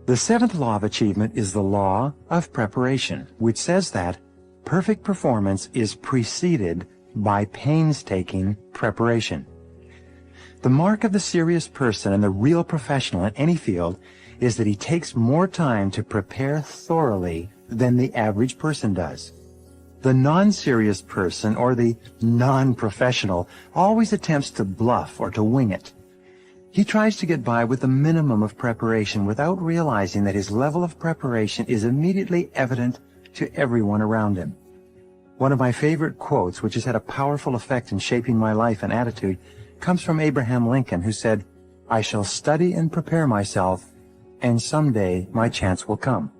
The seventh law of achievement is the law of preparation, which says that perfect performance is preceded by painstaking preparation. The mark of the serious person and the real professional in any field is that he takes more time to prepare thoroughly than the average person does. The non-serious person or the non-professional always attempts to bluff or to wing it. He tries to get by with a minimum of preparation without realizing that his level of preparation is immediately evident to everyone around him. One of my favorite quotes, which has had a powerful effect in shaping my life and attitude, comes from Abraham Lincoln, who said, "I shall study and prepare myself, and someday my chance will come."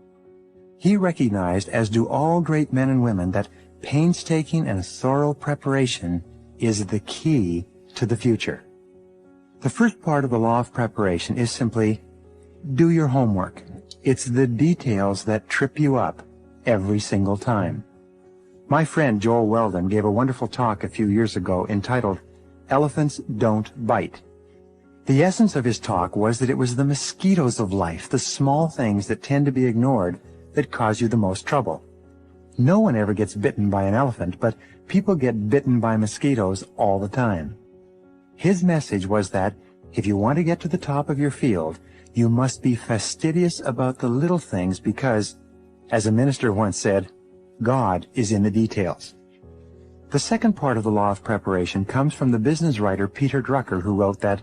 He recognized, as do all great men and women, that painstaking and thorough preparation is the key to the future. The first part of the law of preparation is simply do your homework. It's the details that trip you up every single time. My friend Joel Weldon gave a wonderful talk a few years ago entitled, "Elephants Don't Bite." The essence of his talk was that it was the mosquitoes of life, the small things that tend to be ignored, that cause you the most trouble. No one ever gets bitten by an elephant, but people get bitten by mosquitoes all the time. His message was that if you want to get to the top of your field, you must be fastidious about the little things because, as a minister once said, God is in the details. The second part of the law of preparation comes from the business writer Peter Drucker, who wrote that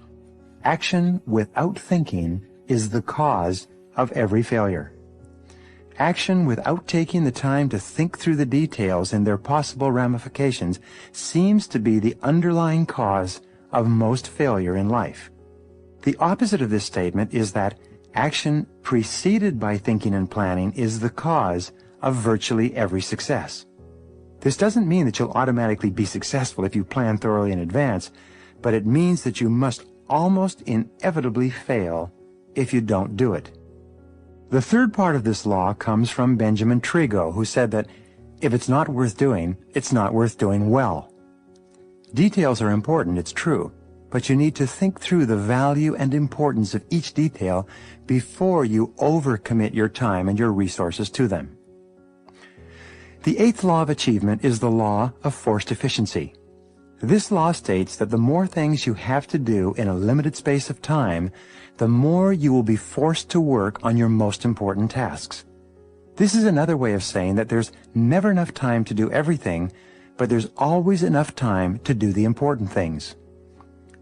action without thinking is the cause of every failure. Action without taking the time to think through the details and their possible ramifications seems to be the underlying cause of most failure in life. The opposite of this statement is that action preceded by thinking and planning is the cause of virtually every success. This doesn't mean that you'll automatically be successful if you plan thoroughly in advance, but it means that you must almost inevitably fail if you don't do it. The third part of this law comes from Benjamin Trigo, who said that if it's not worth doing, it's not worth doing well. Details are important, it's true, but you need to think through the value and importance of each detail before you overcommit your time and your resources to them. The eighth law of achievement is the law of forced efficiency. This law states that the more things you have to do in a limited space of time, the more you will be forced to work on your most important tasks. This is another way of saying that there's never enough time to do everything, but there's always enough time to do the important things.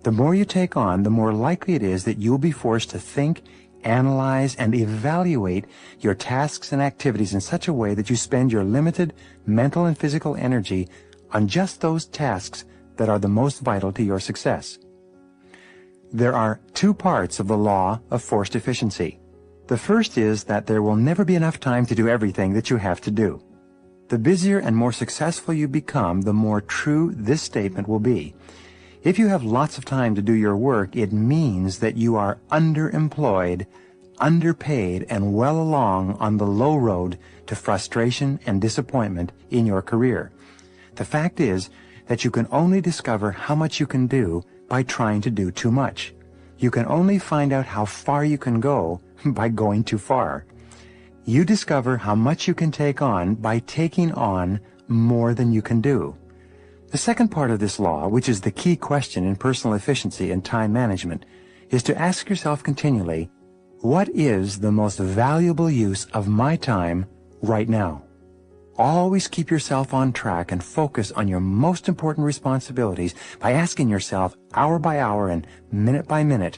The more you take on, the more likely it is that you'll be forced to think, analyze, and evaluate your tasks and activities in such a way that you spend your limited mental and physical energy on just those tasks that are the most vital to your success. There are two parts of the law of forced efficiency. The first is that there will never be enough time to do everything that you have to do. The busier and more successful you become, the more true this statement will be. If you have lots of time to do your work, it means that you are underemployed, underpaid, and well along on the low road to frustration and disappointment in your career. The fact is that you can only discover how much you can do by trying to do too much. You can only find out how far you can go by going too far. You discover how much you can take on by taking on more than you can do. The second part of this law, which is the key question in personal efficiency and time management, is to ask yourself continually, what is the most valuable use of my time right now? Always keep yourself on track and focus on your most important responsibilities by asking yourself hour by hour and minute by minute,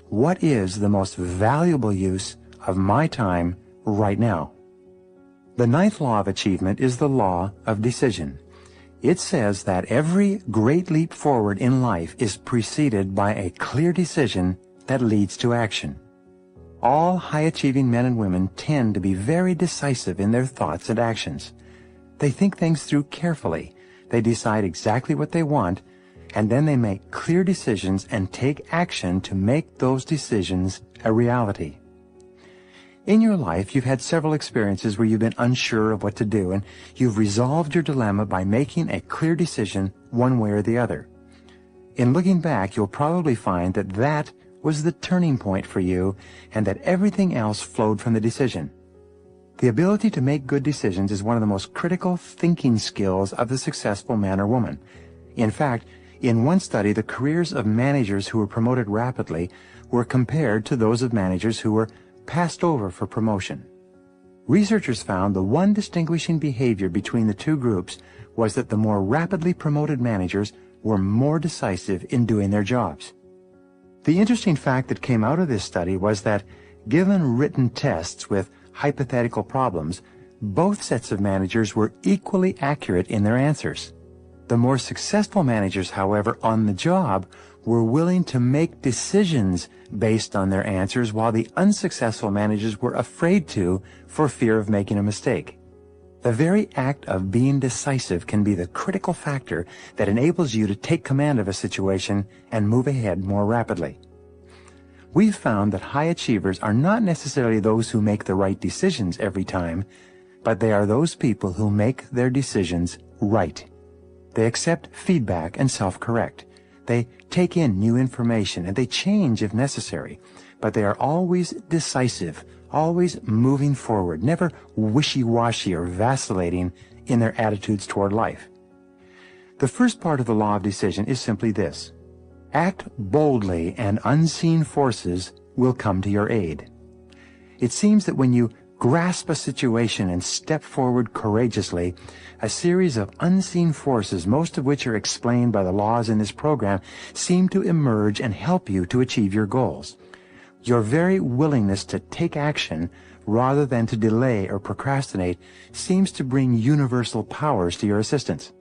what is the most valuable use of my time right now? The ninth law of achievement is the law of decision. It says that every great leap forward in life is preceded by a clear decision that leads to action. All high-achieving men and women tend to be very decisive in their thoughts and actions. They think things through carefully. They decide exactly what they want, and then they make clear decisions and take action to make those decisions a reality. In your life, you've had several experiences where you've been unsure of what to do, and you've resolved your dilemma by making a clear decision one way or the other. In looking back, you'll probably find that that was the turning point for you and that everything else flowed from the decision. The ability to make good decisions is one of the most critical thinking skills of the successful man or woman. In fact, in one study, the careers of managers who were promoted rapidly were compared to those of managers who were passed over for promotion. Researchers found the one distinguishing behavior between the two groups was that the more rapidly promoted managers were more decisive in doing their jobs. The interesting fact that came out of this study was that, given written tests with hypothetical problems, both sets of managers were equally accurate in their answers. The more successful managers, however, on the job were willing to make decisions based on their answers, while the unsuccessful managers were afraid to for fear of making a mistake. The very act of being decisive can be the critical factor that enables you to take command of a situation and move ahead more rapidly. We've found that high achievers are not necessarily those who make the right decisions every time, but they are those people who make their decisions right. They accept feedback and self-correct. They take in new information and they change if necessary, but they are always decisive, always moving forward, never wishy-washy or vacillating in their attitudes toward life. The first part of the law of decision is simply this: act boldly and unseen forces will come to your aid. It seems that when you grasp a situation and step forward courageously, a series of unseen forces, most of which are explained by the laws in this program, seem to emerge and help you to achieve your goals. Your very willingness to take action rather than to delay or procrastinate seems to bring universal powers to your assistance.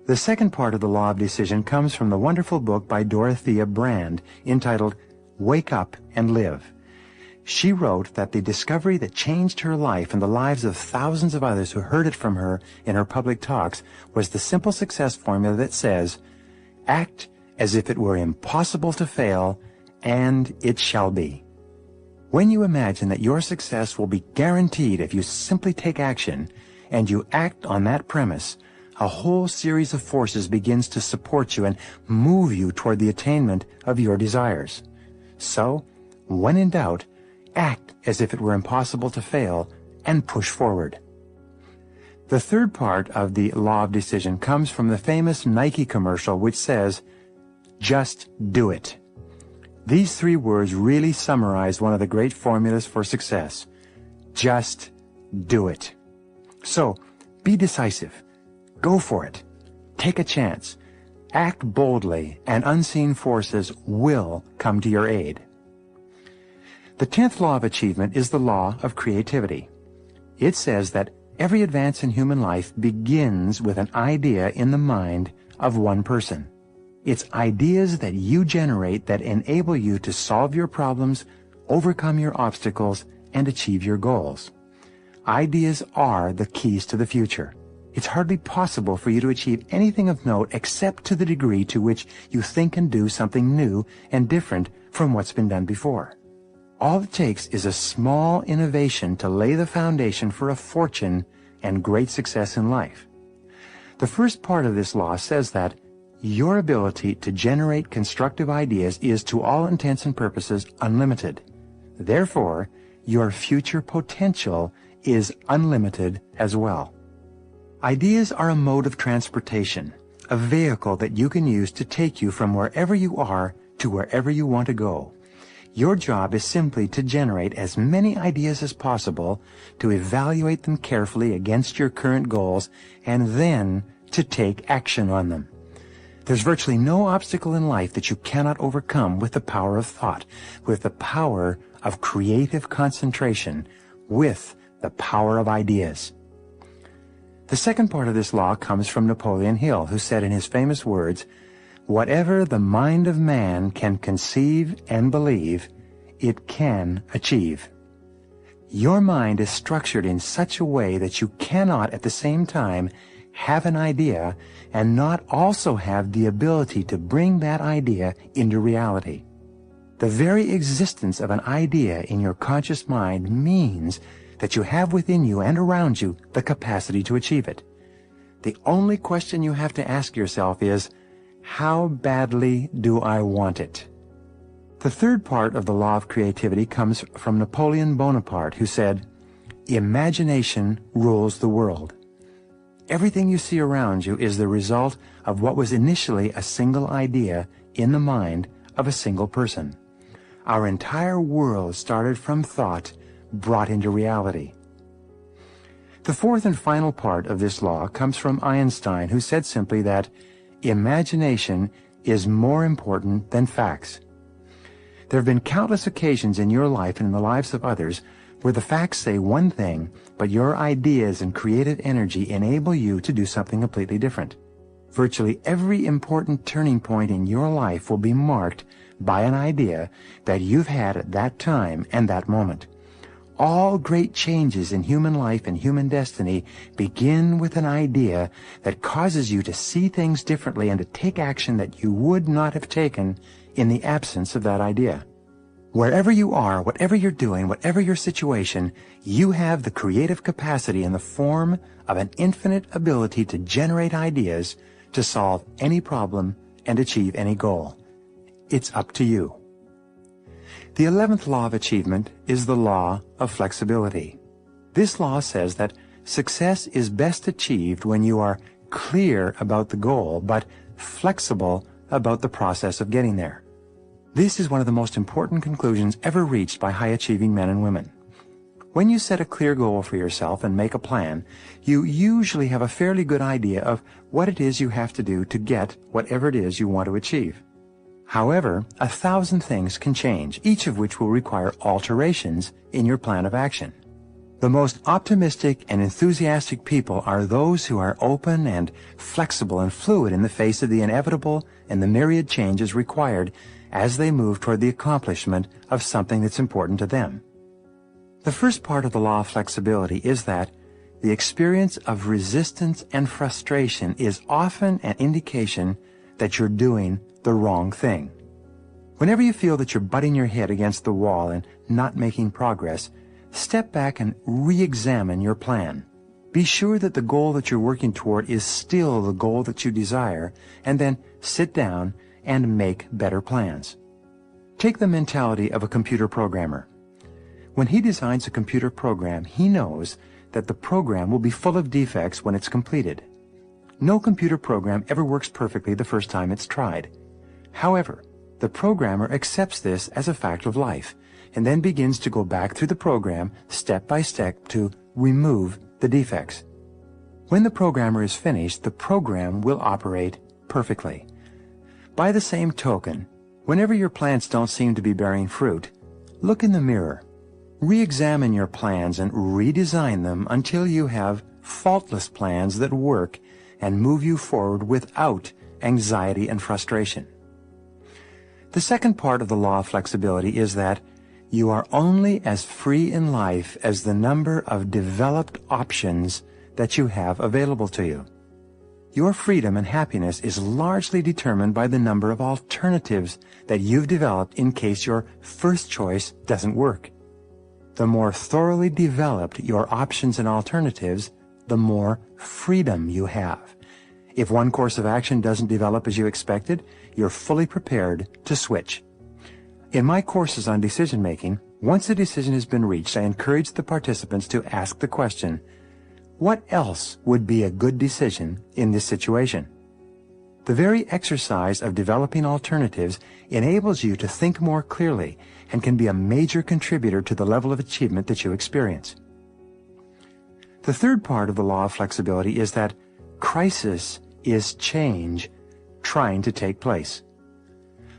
The second part of the law of decision comes from the wonderful book by Dorothea Brande entitled Wake Up and Live. She wrote that the discovery that changed her life and the lives of thousands of others who heard it from her in her public talks was the simple success formula that says, act as if it were impossible to fail, and it shall be. When you imagine that your success will be guaranteed if you simply take action, and you act on that premise, a whole series of forces begins to support you and move you toward the attainment of your desires. So, when in doubt, act as if it were impossible to fail and push forward. The third part of the law of decision comes from the famous Nike commercial which says, just do it. These three words really summarize one of the great formulas for success. Just do it. So, be decisive. Go for it. Take a chance. Act boldly, and unseen forces will come to your aid. The 10th law of achievement is the law of creativity. It says that every advance in human life begins with an idea in the mind of one person. It's ideas that you generate that enable you to solve your problems, overcome your obstacles, and achieve your goals. Ideas are the keys to the future. It's hardly possible for you to achieve anything of note except to the degree to which you think and do something new and different from what's been done before. All it takes is a small innovation to lay the foundation for a fortune and great success in life. The first part of this law says that your ability to generate constructive ideas is, to all intents and purposes, unlimited. Therefore, your future potential is unlimited as well. Ideas are a mode of transportation, a vehicle that you can use to take you from wherever you are to wherever you want to go. Your job is simply to generate as many ideas as possible, to evaluate them carefully against your current goals, and then to take action on them. There's virtually no obstacle in life that you cannot overcome with the power of thought, with the power of creative concentration, with the power of ideas. The second part of this law comes from Napoleon Hill, who said in his famous words, "Whatever the mind of man can conceive and believe, it can achieve." Your mind is structured in such a way that you cannot at the same time have an idea and not also have the ability to bring that idea into reality. The very existence of an idea in your conscious mind means that you have within you and around you the capacity to achieve it. The only question you have to ask yourself is, how badly do I want it? The third part of the law of creativity comes from Napoleon Bonaparte, who said, "Imagination rules the world." Everything you see around you is the result of what was initially a single idea in the mind of a single person. Our entire world started from thought brought into reality. The fourth and final part of this law comes from Einstein, who said simply that imagination is more important than facts. There have been countless occasions in your life and in the lives of others where the facts say one thing, but your ideas and creative energy enable you to do something completely different. Virtually every important turning point in your life will be marked by an idea that you've had at that time and that moment. All great changes in human life and human destiny begin with an idea that causes you to see things differently and to take action that you would not have taken in the absence of that idea. Wherever you are, whatever you're doing, whatever your situation, you have the creative capacity in the form of an infinite ability to generate ideas to solve any problem and achieve any goal. It's up to you. The 11th law of achievement is the law of flexibility. This law says that success is best achieved when you are clear about the goal, but flexible about the process of getting there. This is one of the most important conclusions ever reached by high-achieving men and women. When you set a clear goal for yourself and make a plan, you usually have a fairly good idea of what it is you have to do to get whatever it is you want to achieve. However, 1,000 things can change, each of which will require alterations in your plan of action. The most optimistic and enthusiastic people are those who are open and flexible and fluid in the face of the inevitable and the myriad changes required as they move toward the accomplishment of something that's important to them. The first part of the law of flexibility is that the experience of resistance and frustration is often an indication that you're doing the wrong thing. Whenever you feel that you're butting your head against the wall and not making progress, step back and re-examine your plan. Be sure that the goal that you're working toward is still the goal that you desire, and then sit down and make better plans. Take the mentality of a computer programmer. When he designs a computer program, he knows that the program will be full of defects when it's completed. No computer program ever works perfectly the first time it's tried. However, the programmer accepts this as a fact of life and then begins to go back through the program step by step to remove the defects. When the programmer is finished, the program will operate perfectly. By the same token, whenever your plans don't seem to be bearing fruit, look in the mirror. Re-examine your plans and redesign them until you have faultless plans that work and move you forward without anxiety and frustration. The second part of the law of flexibility is that you are only as free in life as the number of developed options that you have available to you. Your freedom and happiness is largely determined by the number of alternatives that you've developed in case your first choice doesn't work. The more thoroughly developed your options and alternatives, the more freedom you have. If one course of action doesn't develop as you expected, you're fully prepared to switch. In my courses on decision making, once a decision has been reached, I encourage the participants to ask the question, what else would be a good decision in this situation? The very exercise of developing alternatives enables you to think more clearly and can be a major contributor to the level of achievement that you experience. The third part of the law of flexibility is that crisis is change trying to take place.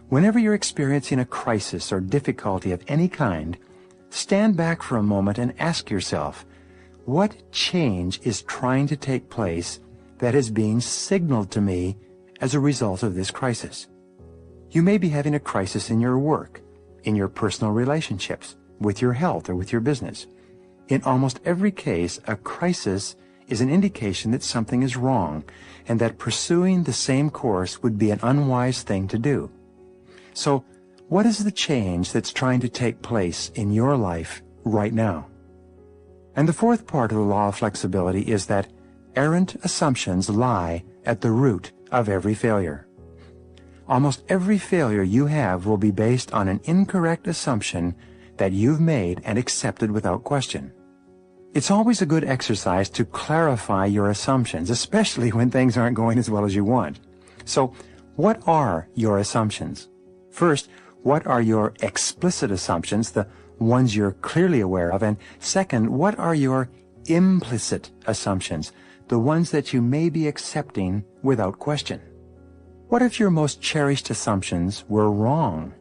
Whenever you're experiencing a crisis or difficulty of any kind, stand back for a moment and ask yourself, what change is trying to take place that is being signaled to me as a result of this crisis? You may be having a crisis in your work, in your personal relationships, with your health, or with your business. In almost every case, a crisis is an indication that something is wrong and that pursuing the same course would be an unwise thing to do. So, what is the change that's trying to take place in your life right now? And the fourth part of the law of flexibility is that errant assumptions lie at the root of every failure. Almost every failure you have will be based on an incorrect assumption that you've made and accepted without question. It's always a good exercise to clarify your assumptions, especially when things aren't going as well as you want. So, what are your assumptions? First, what are your explicit assumptions, the ones you're clearly aware of? And second, what are your implicit assumptions, the ones that you may be accepting without question? What if your most cherished assumptions were wrong?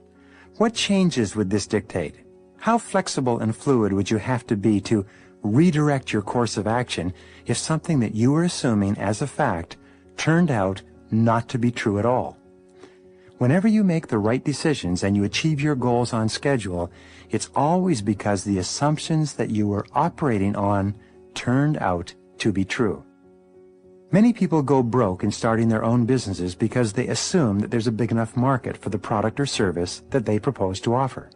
What changes would this dictate? How flexible and fluid would you have to be to redirect your course of action if something that you were assuming as a fact turned out not to be true at all? Whenever you make the right decisions and you achieve your goals on schedule, it's always because the assumptions that you were operating on turned out to be true. Many people go broke in starting their own businesses because they assume that there's a big enough market for the product or service that they propose to offer.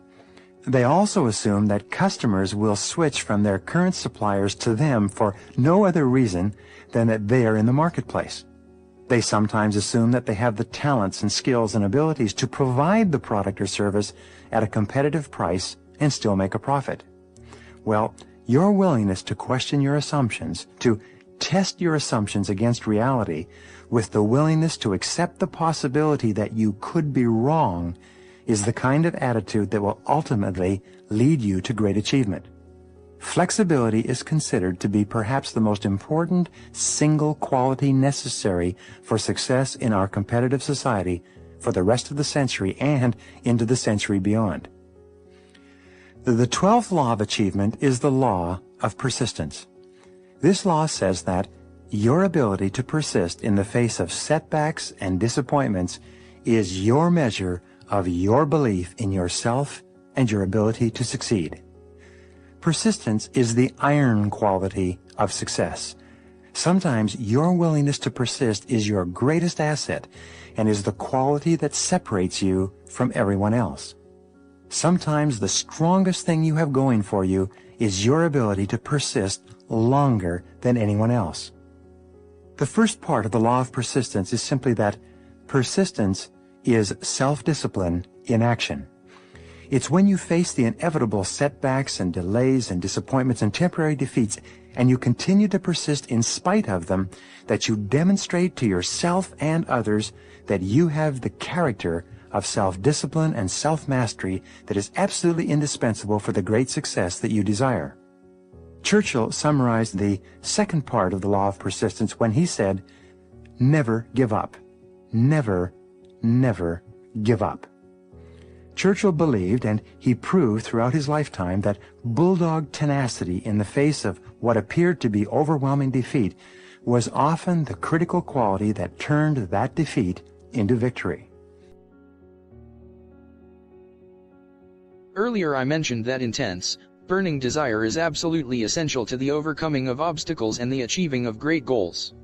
They also assume that customers will switch from their current suppliers to them for no other reason than that they are in the marketplace. They sometimes assume that they have the talents and skills and abilities to provide the product or service at a competitive price and still make a profit. Well, your willingness to question your assumptions, to test your assumptions against reality, with the willingness to accept the possibility that you could be wrong, is the kind of attitude that will ultimately lead you to great achievement. Flexibility is considered to be perhaps the most important single quality necessary for success in our competitive society for the rest of the century and into the century beyond. The 12th law of achievement is the law of persistence. This law says that your ability to persist in the face of setbacks and disappointments is your measure of your belief in yourself and your ability to succeed. Persistence is the iron quality of success. Sometimes your willingness to persist is your greatest asset and is the quality that separates you from everyone else. Sometimes the strongest thing you have going for you is your ability to persist longer than anyone else. The first part of the law of persistence is simply that persistence is self-discipline in action. It's when you face the inevitable setbacks and delays and disappointments and temporary defeats, and you continue to persist in spite of them, that you demonstrate to yourself and others that you have the character of self-discipline and self-mastery that is absolutely indispensable for the great success that you desire. Churchill summarized the second part of the law of persistence when he said, "Never give up. Never, never give up." Churchill believed, and he proved throughout his lifetime, that bulldog tenacity in the face of what appeared to be overwhelming defeat was often the critical quality that turned that defeat into victory. Earlier I mentioned that intense, burning desire is absolutely essential to the overcoming of obstacles and the achieving of great goals.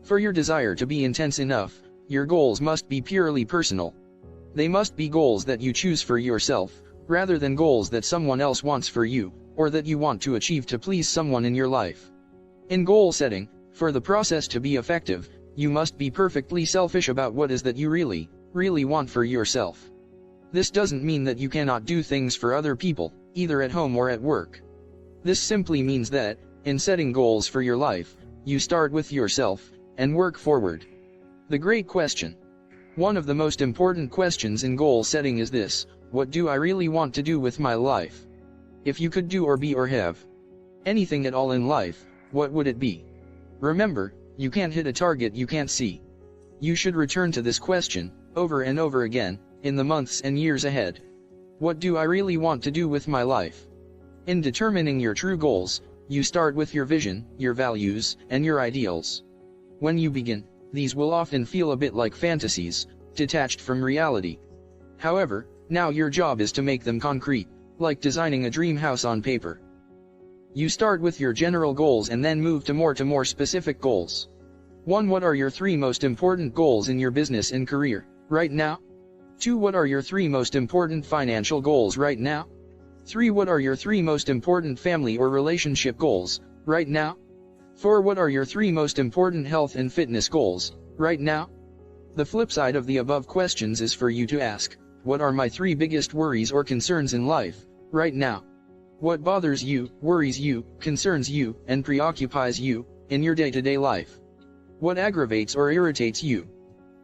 For your desire to be intense enough, your goals must be purely personal. They must be goals that you choose for yourself, rather than goals that someone else wants for you, or that you want to achieve to please someone in your life. In goal setting, for the process to be effective, you must be perfectly selfish about what is that you really, really want for yourself. This doesn't mean that you cannot do things for other people, either at home or at work. This simply means that, in setting goals for your life, you start with yourself, and work forward. The great question. One of the most important questions in goal setting is this: what do I really want to do with my life? If you could do or be or have anything at all in life, what would it be? Remember, you can't hit a target you can't see. You should return to this question, over and over again, in the months and years ahead. What do I really want to do with my life? In determining your true goals, you start with your vision, your values, and your ideals. When you begin, these will often feel a bit like fantasies, detached from reality. However, now your job is to make them concrete, like designing a dream house on paper. You start with your general goals and then move to more specific goals. 1. What are your 3 most important goals in your business and career, right now? 2. What are your 3 most important financial goals right now? 3. What are your 3 most important family or relationship goals, right now? 4. What are your 3 most important health and fitness goals, right now? The flip side of the above questions is for you to ask, what are my 3 biggest worries or concerns in life, right now? What bothers you, worries you, concerns you, and preoccupies you, in your day-to-day life? What aggravates or irritates you?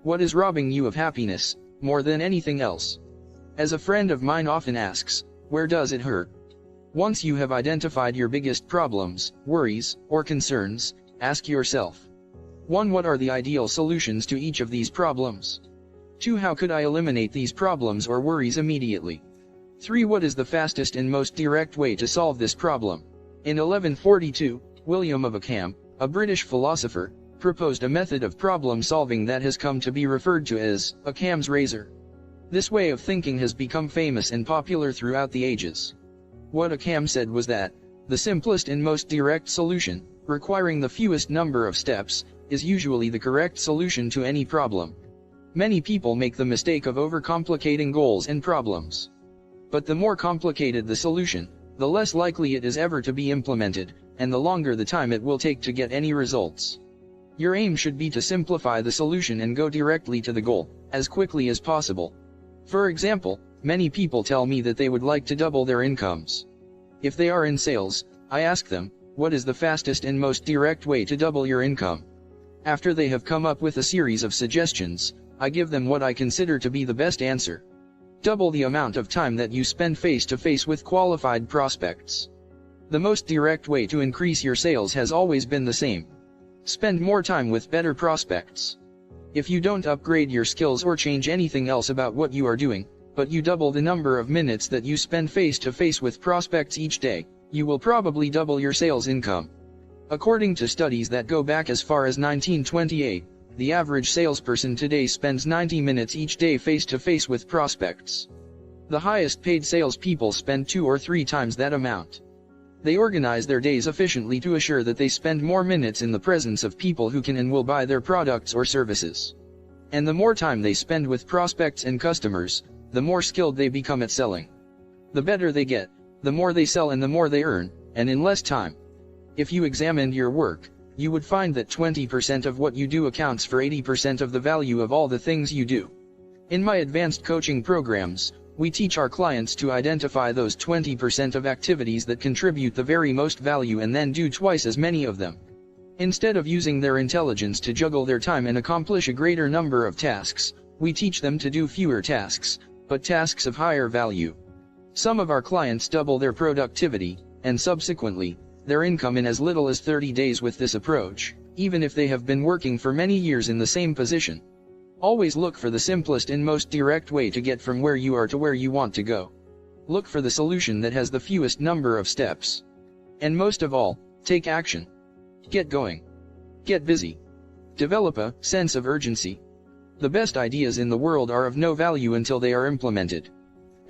What is robbing you of happiness, more than anything else? As a friend of mine often asks, where does it hurt? Once you have identified your biggest problems, worries, or concerns, ask yourself. 1. What are the ideal solutions to each of these problems? 2. How could I eliminate these problems or worries immediately? 3. What is the fastest and most direct way to solve this problem? In 1142, William of Ockham, a British philosopher, proposed a method of problem solving that has come to be referred to as Occam's razor. This way of thinking has become famous and popular throughout the ages. What Occam said was that the simplest and most direct solution, requiring the fewest number of steps, is usually the correct solution to any problem. Many people make the mistake of overcomplicating goals and problems. But the more complicated the solution, the less likely it is ever to be implemented, and the longer the time it will take to get any results. Your aim should be to simplify the solution and go directly to the goal, as quickly as possible. For example, many people tell me that they would like to double their incomes. If they are in sales, I ask them, what is the fastest and most direct way to double your income? After they have come up with a series of suggestions, I give them what I consider to be the best answer. Double the amount of time that you spend face-to-face with qualified prospects. The most direct way to increase your sales has always been the same. Spend more time with better prospects. If you don't upgrade your skills or change anything else about what you are doing, but you double the number of minutes that you spend face-to-face with prospects each day, you will probably double your sales income. According to studies that go back as far as 1928, the average salesperson today spends 90 minutes each day face-to-face with prospects. The highest paid salespeople spend 2 or 3 times that amount. They organize their days efficiently to assure that they spend more minutes in the presence of people who can and will buy their products or services. And the more time they spend with prospects and customers, the more skilled they become at selling. The better they get, the more they sell and the more they earn, and in less time. If you examined your work, you would find that 20% of what you do accounts for 80% of the value of all the things you do. In my advanced coaching programs, we teach our clients to identify those 20% of activities that contribute the very most value and then do twice as many of them. Instead of using their intelligence to juggle their time and accomplish a greater number of tasks, we teach them to do fewer tasks, but tasks of higher value. Some of our clients double their productivity, and subsequently, their income in as little as 30 days with this approach, even if they have been working for many years in the same position. Always look for the simplest and most direct way to get from where you are to where you want to go. Look for the solution that has the fewest number of steps. And most of all, take action. Get going. Get busy. Develop a sense of urgency. The best ideas in the world are of no value until they are implemented.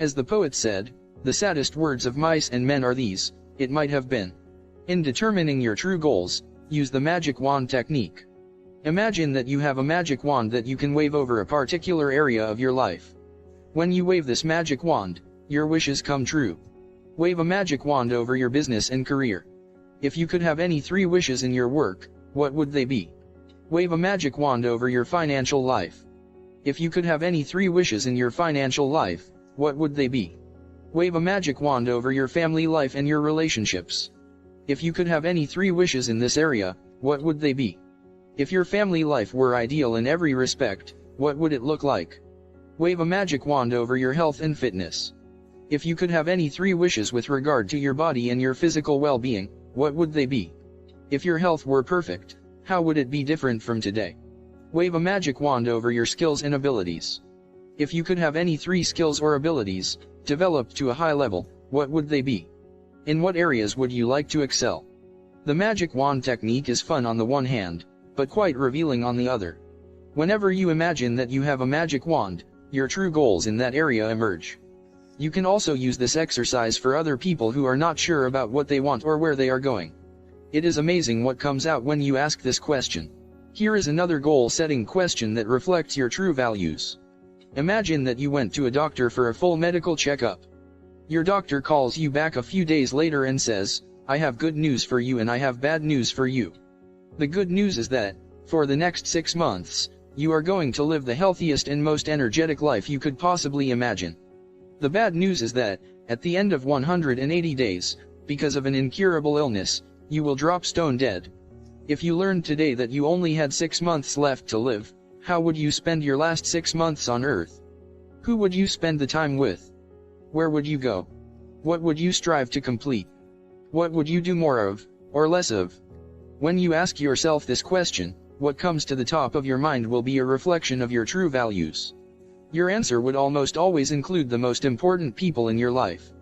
As the poet said, the saddest words of mice and men are these, it might have been. In determining your true goals, use the magic wand technique. Imagine that you have a magic wand that you can wave over a particular area of your life. When you wave this magic wand, your wishes come true. Wave a magic wand over your business and career. If you could have any 3 wishes in your work, what would they be? Wave a magic wand over your financial life. If you could have any 3 wishes in your financial life, what would they be? Wave a magic wand over your family life and your relationships. If you could have any 3 wishes in this area, what would they be? If your family life were ideal in every respect, what would it look like? Wave a magic wand over your health and fitness. If you could have any 3 wishes with regard to your body and your physical well-being, what would they be? If your health were perfect, how would it be different from today? Wave a magic wand over your skills and abilities. If you could have any 3 skills or abilities, developed to a high level, what would they be? In what areas would you like to excel? The magic wand technique is fun on the one hand, but quite revealing on the other. Whenever you imagine that you have a magic wand, your true goals in that area emerge. You can also use this exercise for other people who are not sure about what they want or where they are going. It is amazing what comes out when you ask this question. Here is another goal-setting question that reflects your true values. Imagine that you went to a doctor for a full medical checkup. Your doctor calls you back a few days later and says, I have good news for you and I have bad news for you. The good news is that, for the next 6 months, you are going to live the healthiest and most energetic life you could possibly imagine. The bad news is that, at the end of 180 days, because of an incurable illness, you will drop stone dead. If you learned today that you only had 6 months left to live, how would you spend your last 6 months on Earth? Who would you spend the time with? Where would you go? What would you strive to complete? What would you do more of, or less of? When you ask yourself this question, what comes to the top of your mind will be a reflection of your true values. Your answer would almost always include the most important people in your life.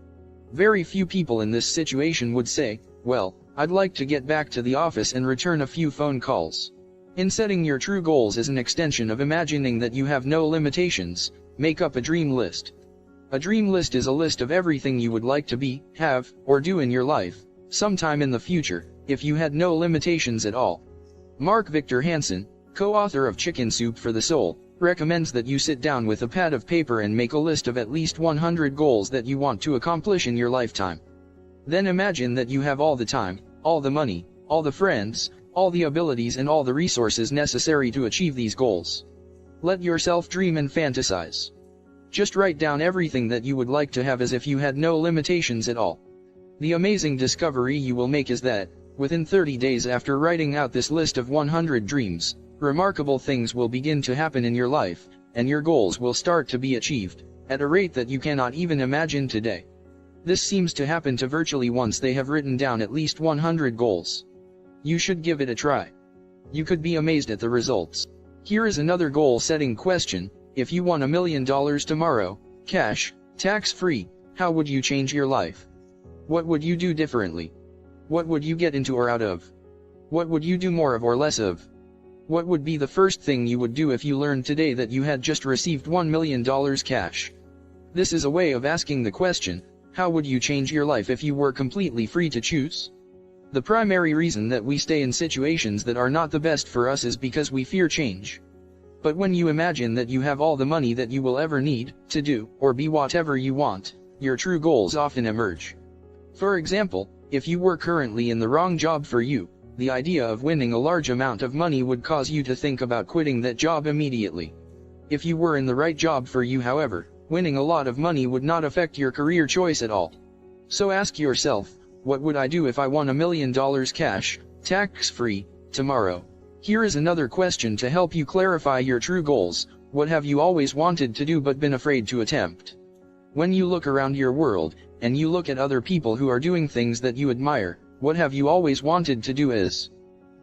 Very few people in this situation would say, well, I'd like to get back to the office and return a few phone calls. In setting your true goals as an extension of imagining that you have no limitations, make up a dream list. A dream list is a list of everything you would like to be, have, or do in your life, sometime in the future, if you had no limitations at all. Mark Victor Hansen, co-author of Chicken Soup for the Soul, recommends that you sit down with a pad of paper and make a list of at least 100 goals that you want to accomplish in your lifetime. Then imagine that you have all the time, all the money, all the friends, all the abilities and all the resources necessary to achieve these goals. Let yourself dream and fantasize. Just write down everything that you would like to have as if you had no limitations at all. The amazing discovery you will make is that, within 30 days after writing out this list of 100 dreams, remarkable things will begin to happen in your life, and your goals will start to be achieved, at a rate that you cannot even imagine today. This seems to happen to virtually once they have written down at least 100 goals. You should give it a try. You could be amazed at the results. Here is another goal-setting question: if you won $1 million tomorrow, cash, tax-free, how would you change your life? What would you do differently? What would you get into or out of? What would you do more of or less of? What would be the first thing you would do if you learned today that you had just received $1 million cash? This is a way of asking the question, how would you change your life if you were completely free to choose? The primary reason that we stay in situations that are not the best for us is because we fear change. But when you imagine that you have all the money that you will ever need, to do, or be whatever you want, your true goals often emerge. For example, if you were currently in the wrong job for you, the idea of winning a large amount of money would cause you to think about quitting that job immediately. If you were in the right job for you, however, winning a lot of money would not affect your career choice at all. So ask yourself, what would I do if I won $1 million cash, tax-free, tomorrow? Here is another question to help you clarify your true goals: what have you always wanted to do but been afraid to attempt? When you look around your world, and you look at other people who are doing things that you admire, what have you always wanted to do is,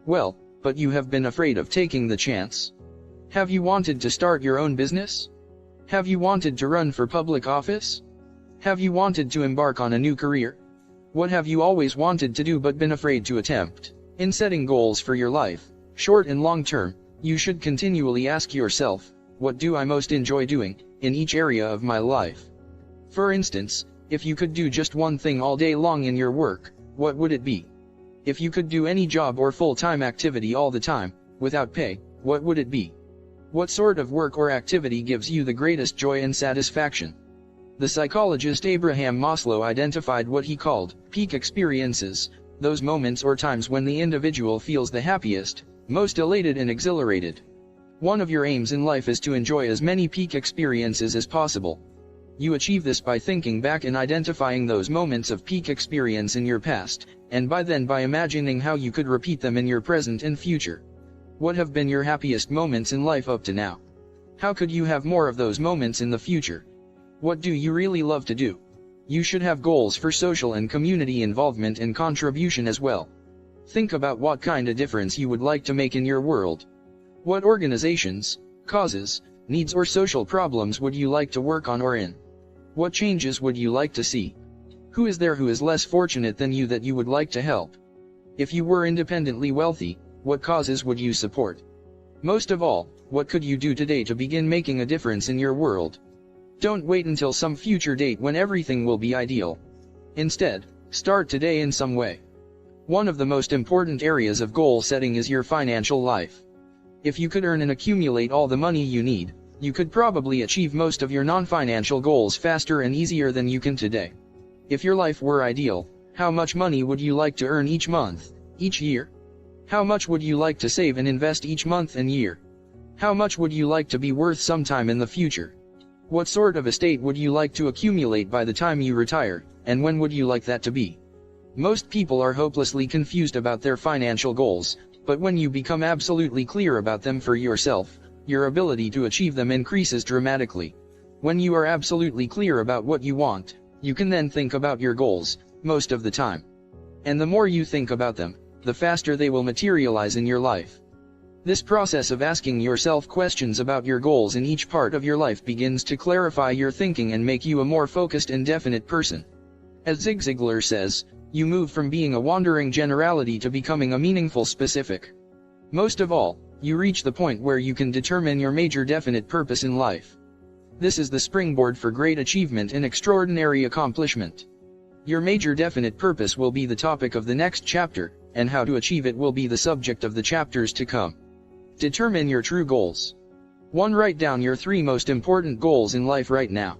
well, but you have been afraid of taking the chance? Have you wanted to start your own business? Have you wanted to run for public office? Have you wanted to embark on a new career? What have you always wanted to do but been afraid to attempt? In setting goals for your life, short and long term, you should continually ask yourself, what do I most enjoy doing, in each area of my life? For instance, if you could do just one thing all day long in your work, what would it be? If you could do any job or full-time activity all the time, without pay, what would it be? What sort of work or activity gives you the greatest joy and satisfaction? The psychologist Abraham Maslow identified what he called peak experiences, those moments or times when the individual feels the happiest, most elated and exhilarated. One of your aims in life is to enjoy as many peak experiences as possible. You achieve this by thinking back and identifying those moments of peak experience in your past, and by imagining how you could repeat them in your present and future. What have been your happiest moments in life up to now? How could you have more of those moments in the future? What do you really love to do? You should have goals for social and community involvement and contribution as well. Think about what kind of difference you would like to make in your world. What organizations, causes, needs or social problems would you like to work on or in? What changes would you like to see? Who is there who is less fortunate than you that you would like to help? If you were independently wealthy, what causes would you support? Most of all, what could you do today to begin making a difference in your world? Don't wait until some future date when everything will be ideal. Instead, start today in some way. One of the most important areas of goal setting is your financial life. If you could earn and accumulate all the money you need, you could probably achieve most of your non-financial goals faster and easier than you can today. If your life were ideal, how much money would you like to earn each month, each year? How much would you like to save and invest each month and year? How much would you like to be worth sometime in the future? What sort of estate would you like to accumulate by the time you retire, and when would you like that to be? Most people are hopelessly confused about their financial goals, but when you become absolutely clear about them for yourself, your ability to achieve them increases dramatically. When you are absolutely clear about what you want, you can then think about your goals, most of the time. And the more you think about them, the faster they will materialize in your life. This process of asking yourself questions about your goals in each part of your life begins to clarify your thinking and make you a more focused and definite person. As Zig Ziglar says, you move from being a wandering generality to becoming a meaningful specific. Most of all, you reach the point where you can determine your major definite purpose in life. This is the springboard for great achievement and extraordinary accomplishment. Your major definite purpose will be the topic of the next chapter, and how to achieve it will be the subject of the chapters to come. Determine your true goals. 1. Write down your 3 most important goals in life right now.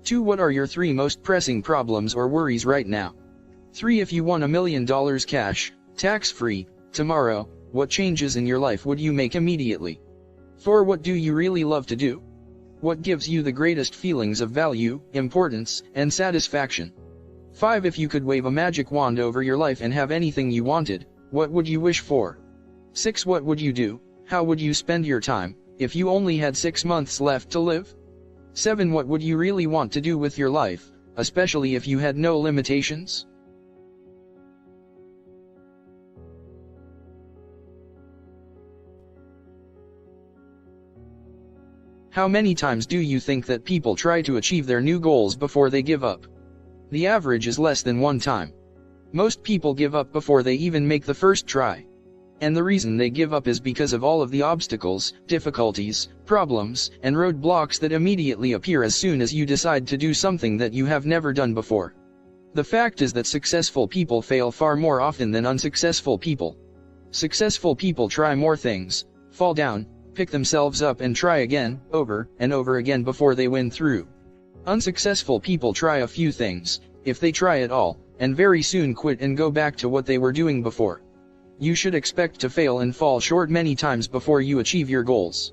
2. What are your 3 most pressing problems or worries right now? 3. If you won $1 million cash, tax-free, tomorrow, what changes in your life would you make immediately? 4. What do you really love to do? What gives you the greatest feelings of value, importance, and satisfaction? 5. If you could wave a magic wand over your life and have anything you wanted, what would you wish for? 6. What would you do? How would you spend your time, if you only had 6 months left to live? 7. What would you really want to do with your life, especially if you had no limitations? How many times do you think that people try to achieve their new goals before they give up? The average is less than 1 time. Most people give up before they even make the first try. And the reason they give up is because of all of the obstacles, difficulties, problems, and roadblocks that immediately appear as soon as you decide to do something that you have never done before. The fact is that successful people fail far more often than unsuccessful people. Successful people try more things, fall down, pick themselves up and try again, over and over again before they win through. Unsuccessful people try a few things, if they try at all, and very soon quit and go back to what they were doing before. You should expect to fail and fall short many times before you achieve your goals.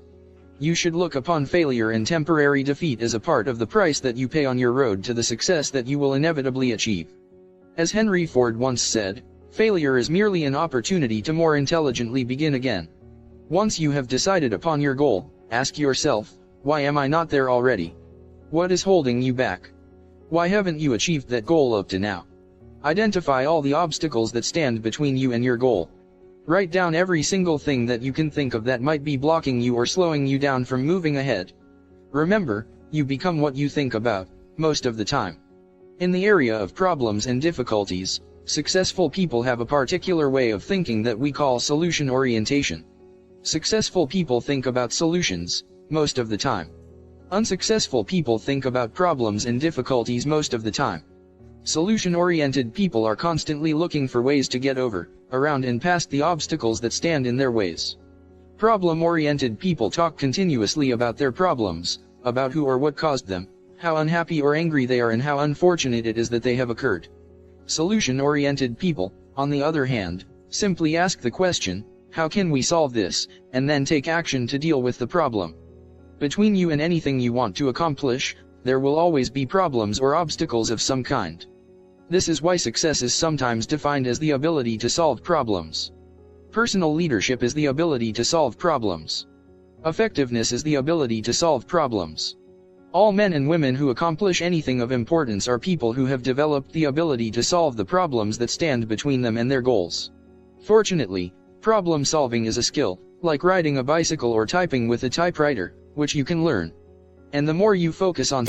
You should look upon failure and temporary defeat as a part of the price that you pay on your road to the success that you will inevitably achieve. As Henry Ford once said, failure is merely an opportunity to more intelligently begin again. Once you have decided upon your goal, ask yourself, why am I not there already? What is holding you back? Why haven't you achieved that goal up to now? Identify all the obstacles that stand between you and your goal. Write down every single thing that you can think of that might be blocking you or slowing you down from moving ahead. Remember, you become what you think about, most of the time. In the area of problems and difficulties, successful people have a particular way of thinking that we call solution orientation. Successful people think about solutions, most of the time. Unsuccessful people think about problems and difficulties most of the time. Solution-oriented people are constantly looking for ways to get over, around and past the obstacles that stand in their ways. Problem-oriented people talk continuously about their problems, about who or what caused them, how unhappy or angry they are and how unfortunate it is that they have occurred. Solution-oriented people, on the other hand, simply ask the question, how can we solve this, and then take action to deal with the problem. Between you and anything you want to accomplish, there will always be problems or obstacles of some kind. This is why success is sometimes defined as the ability to solve problems. Personal leadership is the ability to solve problems. Effectiveness is the ability to solve problems. All men and women who accomplish anything of importance are people who have developed the ability to solve the problems that stand between them and their goals. Fortunately, problem solving is a skill, like riding a bicycle or typing with a typewriter, which you can learn. And the more you focus on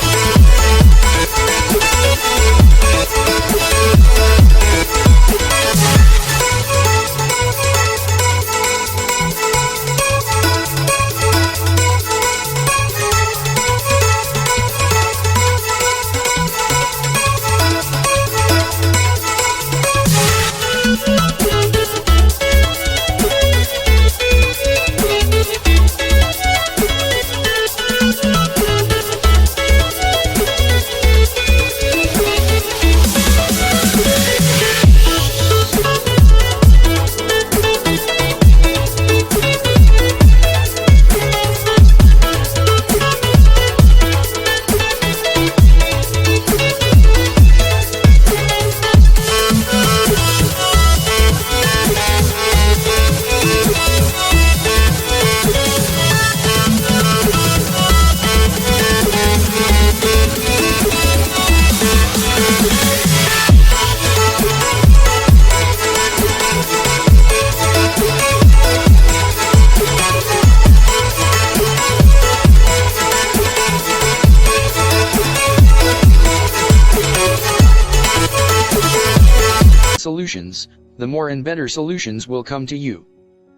solutions, the more and better solutions will come to you.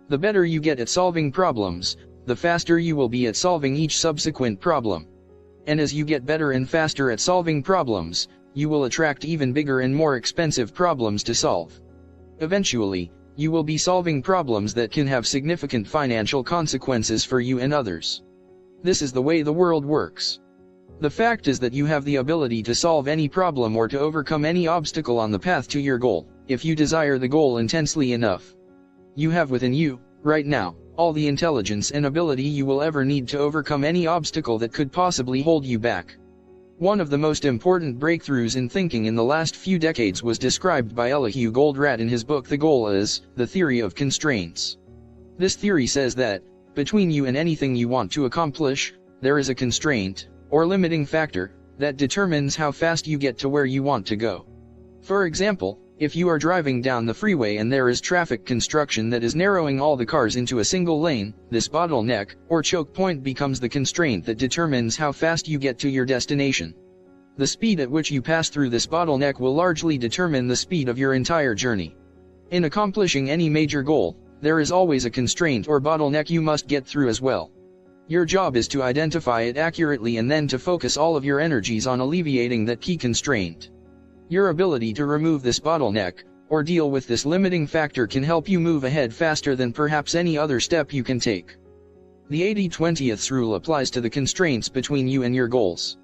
The better you get at solving problems, the faster you will be at solving each subsequent problem. And as you get better and faster at solving problems, you will attract even bigger and more expensive problems to solve. Eventually, you will be solving problems that can have significant financial consequences for you and others. This is the way the world works. The fact is that you have the ability to solve any problem or to overcome any obstacle on the path to your goal, if you desire the goal intensely enough. You have within you, right now, all the intelligence and ability you will ever need to overcome any obstacle that could possibly hold you back. One of the most important breakthroughs in thinking in the last few decades was described by Elihu Goldratt in his book The Goal as the theory of constraints. This theory says that, between you and anything you want to accomplish, there is a constraint, or limiting factor, that determines how fast you get to where you want to go. For example, if you are driving down the freeway and there is traffic construction that is narrowing all the cars into a single lane, this bottleneck, or choke point becomes the constraint that determines how fast you get to your destination. The speed at which you pass through this bottleneck will largely determine the speed of your entire journey. In accomplishing any major goal, there is always a constraint or bottleneck you must get through as well. Your job is to identify it accurately and then to focus all of your energies on alleviating that key constraint. Your ability to remove this bottleneck, or deal with this limiting factor, can help you move ahead faster than perhaps any other step you can take. The 80-20th rule applies to the constraints between you and your goals.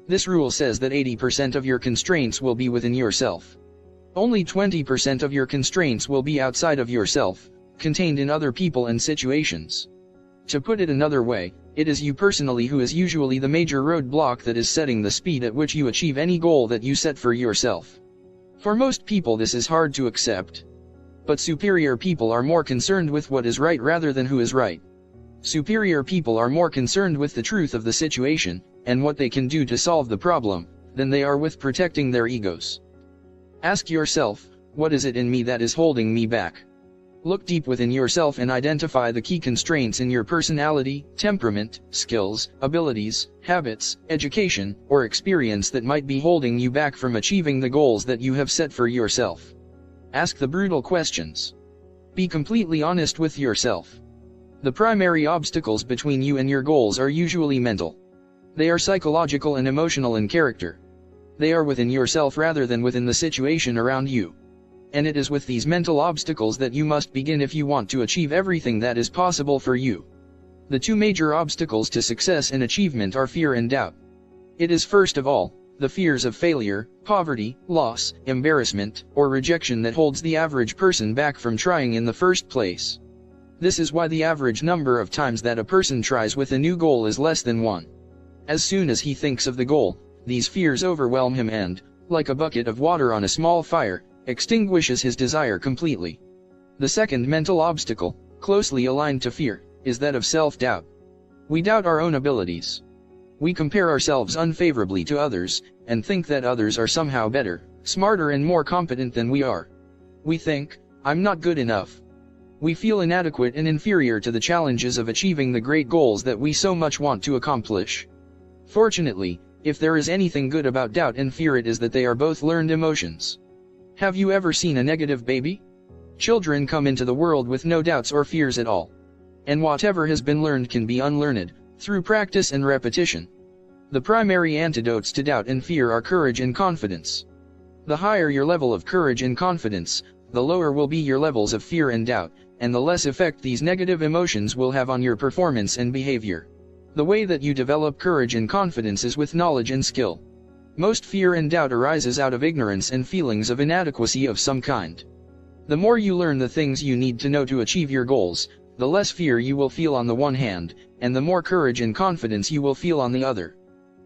This rule says that 80% of your constraints will be within yourself. Only 20% of your constraints will be outside of yourself, contained in other people and situations. To put it another way, it is you personally who is usually the major roadblock that is setting the speed at which you achieve any goal that you set for yourself. For most people this is hard to accept. But superior people are more concerned with what is right rather than who is right. Superior people are more concerned with the truth of the situation, and what they can do to solve the problem, than they are with protecting their egos. Ask yourself, what is it in me that is holding me back? Look deep within yourself and identify the key constraints in your personality, temperament, skills, abilities, habits, education, or experience that might be holding you back from achieving the goals that you have set for yourself. Ask the brutal questions. Be completely honest with yourself. The primary obstacles between you and your goals are usually mental. They are psychological and emotional in character. They are within yourself rather than within the situation around you. And it is with these mental obstacles that you must begin if you want to achieve everything that is possible for you. The two major obstacles to success and achievement are fear and doubt. It is first of all, the fears of failure, poverty, loss, embarrassment, or rejection that holds the average person back from trying in the first place. This is why the average number of times that a person tries with a new goal is less than 1. As soon as he thinks of the goal, these fears overwhelm him and, like a bucket of water on a small fire, extinguishes his desire completely. The second mental obstacle, closely aligned to fear, is that of self-doubt. We doubt our own abilities. We compare ourselves unfavorably to others, and think that others are somehow better, smarter and more competent than we are. We think, I'm not good enough. We feel inadequate and inferior to the challenges of achieving the great goals that we so much want to accomplish. Fortunately, if there is anything good about doubt and fear, it is that they are both learned emotions. Have you ever seen a negative baby? Children come into the world with no doubts or fears at all. And whatever has been learned can be unlearned, through practice and repetition. The primary antidotes to doubt and fear are courage and confidence. The higher your level of courage and confidence, the lower will be your levels of fear and doubt, and the less effect these negative emotions will have on your performance and behavior. The way that you develop courage and confidence is with knowledge and skill. Most fear and doubt arises out of ignorance and feelings of inadequacy of some kind. The more you learn the things you need to know to achieve your goals, the less fear you will feel on the one hand, and the more courage and confidence you will feel on the other.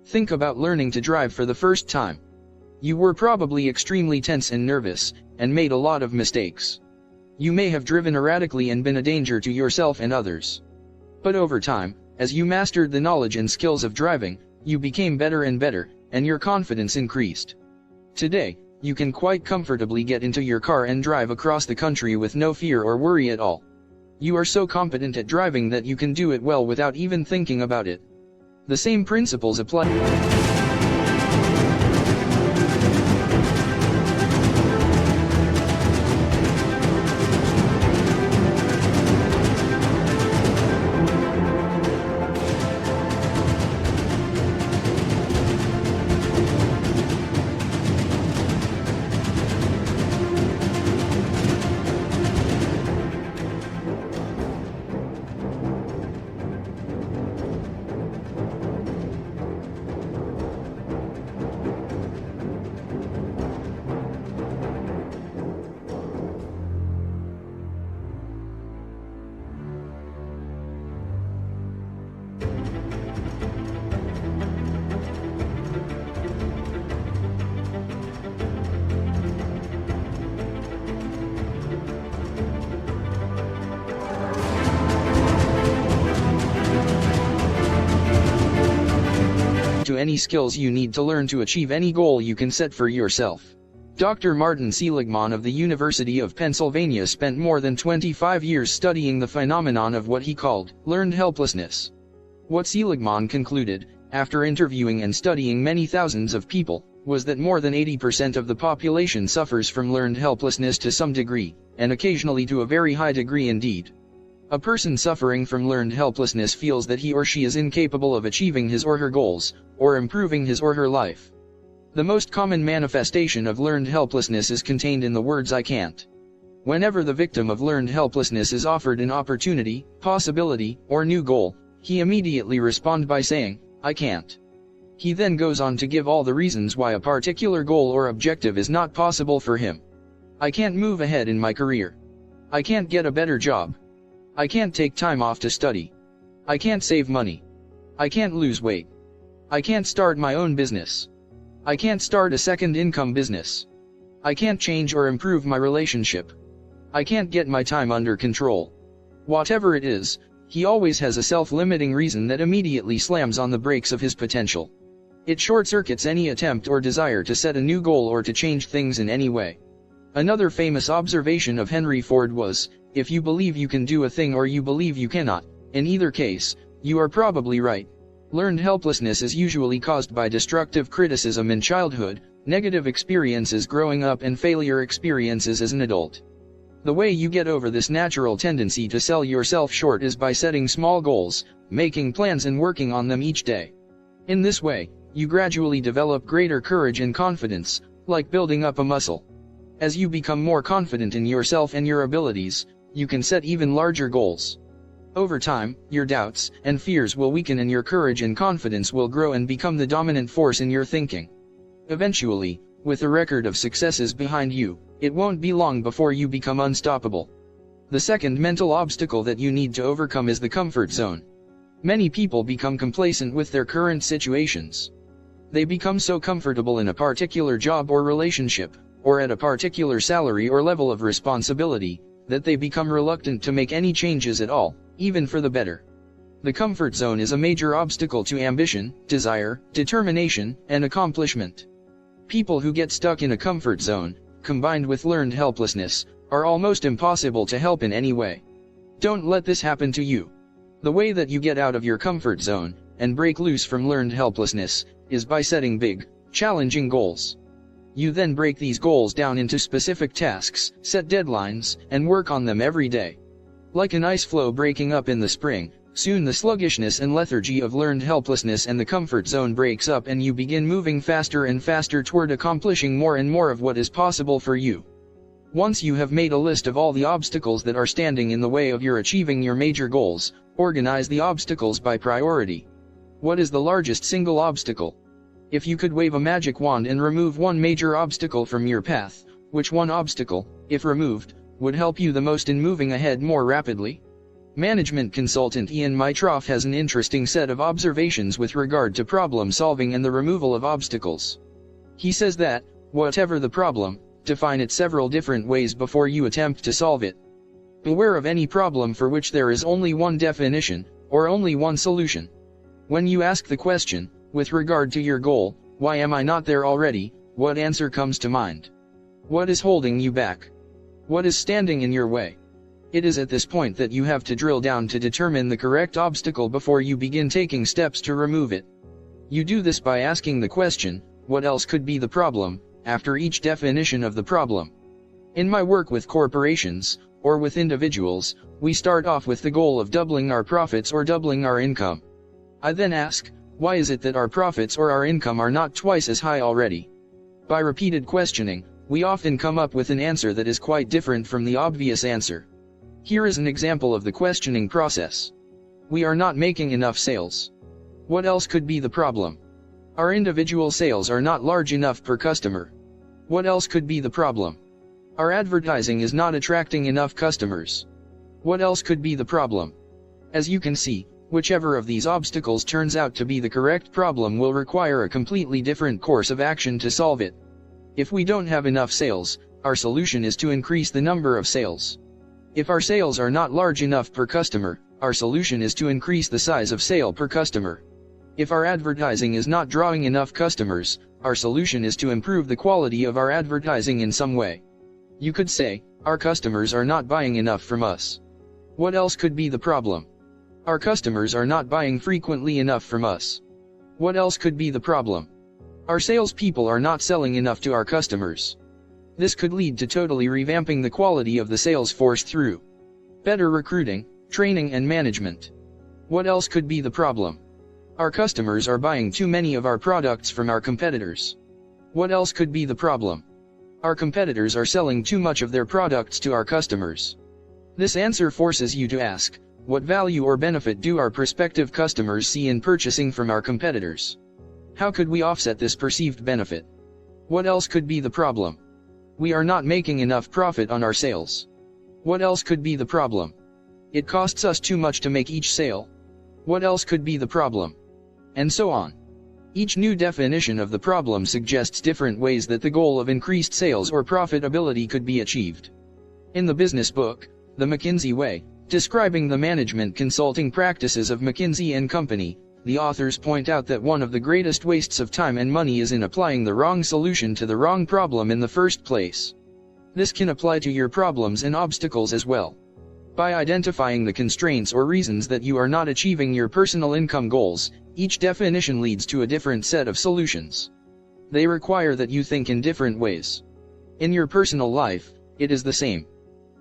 Think about learning to drive for the first time. You were probably extremely tense and nervous, and made a lot of mistakes. You may have driven erratically and been a danger to yourself and others. But over time, as you mastered the knowledge and skills of driving, you became better and better, and your confidence increased. Today, you can quite comfortably get into your car and drive across the country with no fear or worry at all. You are so competent at driving that you can do it well without even thinking about it. The same principles apply. to any skills you need to learn to achieve any goal you can set for yourself. Dr. Martin Seligman of the University of Pennsylvania spent more than 25 years studying the phenomenon of what he called learned helplessness. What Seligman concluded, after interviewing and studying many thousands of people, was that more than 80% of the population suffers from learned helplessness to some degree, and occasionally to a very high degree indeed. A person suffering from learned helplessness feels that he or she is incapable of achieving his or her goals, or improving his or her life. The most common manifestation of learned helplessness is contained in the words "I can't." Whenever the victim of learned helplessness is offered an opportunity, possibility, or new goal, he immediately responds by saying, "I can't." He then goes on to give all the reasons why a particular goal or objective is not possible for him. "I can't move ahead in my career. I can't get a better job. I can't take time off to study. I can't save money. I can't lose weight. I can't start my own business. I can't start a second income business. I can't change or improve my relationship. I can't get my time under control." Whatever it is, he always has a self-limiting reason that immediately slams on the brakes of his potential. It short-circuits any attempt or desire to set a new goal or to change things in any way. Another famous observation of Henry Ford was, "If you believe you can do a thing or you believe you cannot, in either case, you are probably right." Learned helplessness is usually caused by destructive criticism in childhood, negative experiences growing up, and failure experiences as an adult. The way you get over this natural tendency to sell yourself short is by setting small goals, making plans and working on them each day. In this way, you gradually develop greater courage and confidence, like building up a muscle. As you become more confident in yourself and your abilities, you can set even larger goals. Over time, your doubts and fears will weaken and your courage and confidence will grow and become the dominant force in your thinking. Eventually, with a record of successes behind you, it won't be long before you become unstoppable. The second mental obstacle that you need to overcome is the comfort zone. Many people become complacent with their current situations. They become so comfortable in a particular job or relationship, or at a particular salary or level of responsibility, that they become reluctant to make any changes at all, even for the better. The comfort zone is a major obstacle to ambition, desire, determination, and accomplishment. People who get stuck in a comfort zone, combined with learned helplessness, are almost impossible to help in any way. Don't let this happen to you. The way that you get out of your comfort zone, and break loose from learned helplessness, is by setting big, challenging goals. You then break these goals down into specific tasks, set deadlines, and work on them every day. Like an ice floe breaking up in the spring, soon the sluggishness and lethargy of learned helplessness and the comfort zone breaks up and you begin moving faster and faster toward accomplishing more and more of what is possible for you. Once you have made a list of all the obstacles that are standing in the way of your achieving your major goals, organize the obstacles by priority. What is the largest single obstacle? If you could wave a magic wand and remove one major obstacle from your path, which one obstacle, if removed, would help you the most in moving ahead more rapidly? Management consultant Ian Mitroff has an interesting set of observations with regard to problem solving and the removal of obstacles. He says that, whatever the problem, define it several different ways before you attempt to solve it. Beware of any problem for which there is only one definition, or only one solution. When you ask the question, with regard to your goal, "Why am I not there already?" what answer comes to mind? What is holding you back? What is standing in your way? It is at this point that you have to drill down to determine the correct obstacle before you begin taking steps to remove it. You do this by asking the question, "What else could be the problem?" after each definition of the problem. In my work with corporations, or with individuals, we start off with the goal of doubling our profits or doubling our income. I then ask, why is it that our profits or our income are not twice as high already? By repeated questioning, we often come up with an answer that is quite different from the obvious answer. Here is an example of the questioning process. We are not making enough sales. What else could be the problem? Our individual sales are not large enough per customer. What else could be the problem? Our advertising is not attracting enough customers. What else could be the problem? As you can see, whichever of these obstacles turns out to be the correct problem will require a completely different course of action to solve it. If we don't have enough sales, our solution is to increase the number of sales. If our sales are not large enough per customer, our solution is to increase the size of sale per customer. If our advertising is not drawing enough customers, our solution is to improve the quality of our advertising in some way. You could say, our customers are not buying enough from us. What else could be the problem? Our customers are not buying frequently enough from us. What else could be the problem? Our salespeople are not selling enough to our customers. This could lead to totally revamping the quality of the sales force through better recruiting, training and management. What else could be the problem? Our customers are buying too many of our products from our competitors. What else could be the problem? Our competitors are selling too much of their products to our customers. This answer forces you to ask, what value or benefit do our prospective customers see in purchasing from our competitors? How could we offset this perceived benefit? What else could be the problem? We are not making enough profit on our sales. What else could be the problem? It costs us too much to make each sale. What else could be the problem? And so on. Each new definition of the problem suggests different ways that the goal of increased sales or profitability could be achieved. In the business book, The McKinsey Way, describing the management consulting practices of McKinsey & Company, the authors point out that one of the greatest wastes of time and money is in applying the wrong solution to the wrong problem in the first place. This can apply to your problems and obstacles as well. By identifying the constraints or reasons that you are not achieving your personal income goals, each definition leads to a different set of solutions. They require that you think in different ways. In your personal life, it is the same.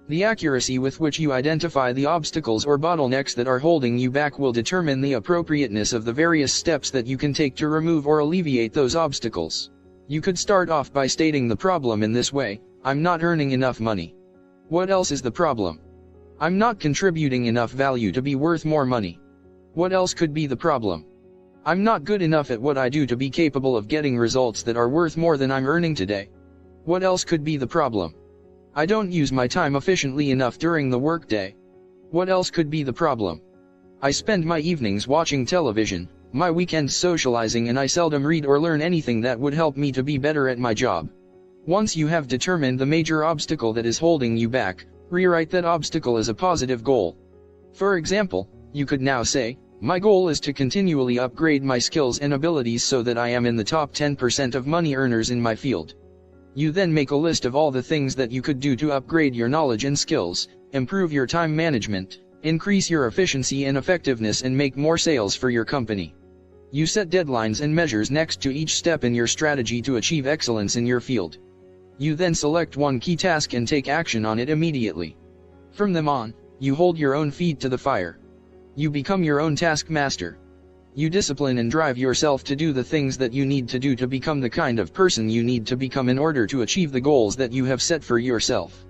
The accuracy with which you identify the obstacles or bottlenecks that are holding you back will determine the appropriateness of the various steps that you can take to remove or alleviate those obstacles. You could start off by stating the problem in this way: I'm not earning enough money. What else is the problem? I'm not contributing enough value to be worth more money. What else could be the problem? I'm not good enough at what I do to be capable of getting results that are worth more than I'm earning today. What else could be the problem? I don't use my time efficiently enough during the workday. What else could be the problem? I spend my evenings watching television, my weekends socializing, and I seldom read or learn anything that would help me to be better at my job. Once you have determined the major obstacle that is holding you back, rewrite that obstacle as a positive goal. For example, you could now say, my goal is to continually upgrade my skills and abilities so that I am in the top 10% of money earners in my field. You then make a list of all the things that you could do to upgrade your knowledge and skills, improve your time management, increase your efficiency and effectiveness, and make more sales for your company. You set deadlines and measures next to each step in your strategy to achieve excellence in your field. You then select one key task and take action on it immediately. From then on, you hold your own feet to the fire. You become your own taskmaster. You discipline and drive yourself to do the things that you need to do to become the kind of person you need to become in order to achieve the goals that you have set for yourself.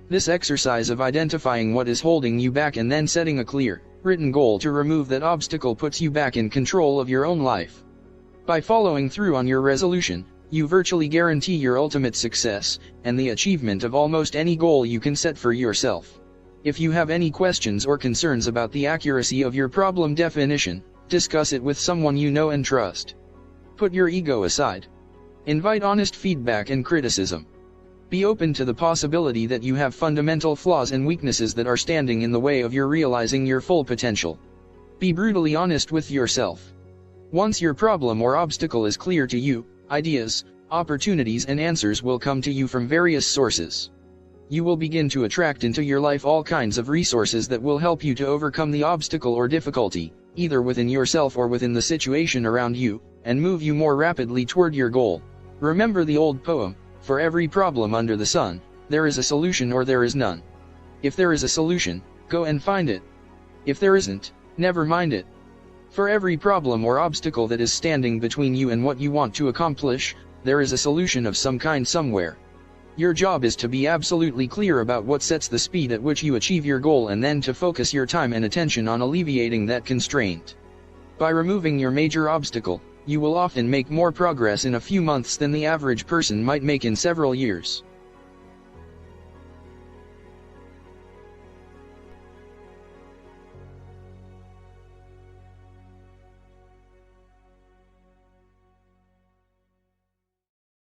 This exercise of identifying what is holding you back and then setting a clear, written goal to remove that obstacle puts you back in control of your own life. By following through on your resolution, you virtually guarantee your ultimate success, and the achievement of almost any goal you can set for yourself. If you have any questions or concerns about the accuracy of your problem definition, discuss it with someone you know and trust. Put your ego aside. Invite honest feedback and criticism. Be open to the possibility that you have fundamental flaws and weaknesses that are standing in the way of your realizing your full potential. Be brutally honest with yourself. Once your problem or obstacle is clear to you, ideas, opportunities and answers will come to you from various sources. You will begin to attract into your life all kinds of resources that will help you to overcome the obstacle or difficulty, either within yourself or within the situation around you, and move you more rapidly toward your goal. Remember the old poem, for every problem under the sun, there is a solution or there is none. If there is a solution, go and find it. If there isn't, never mind it. For every problem or obstacle that is standing between you and what you want to accomplish, there is a solution of some kind somewhere. Your job is to be absolutely clear about what sets the speed at which you achieve your goal and then to focus your time and attention on alleviating that constraint. By removing your major obstacle, you will often make more progress in a few months than the average person might make in several years.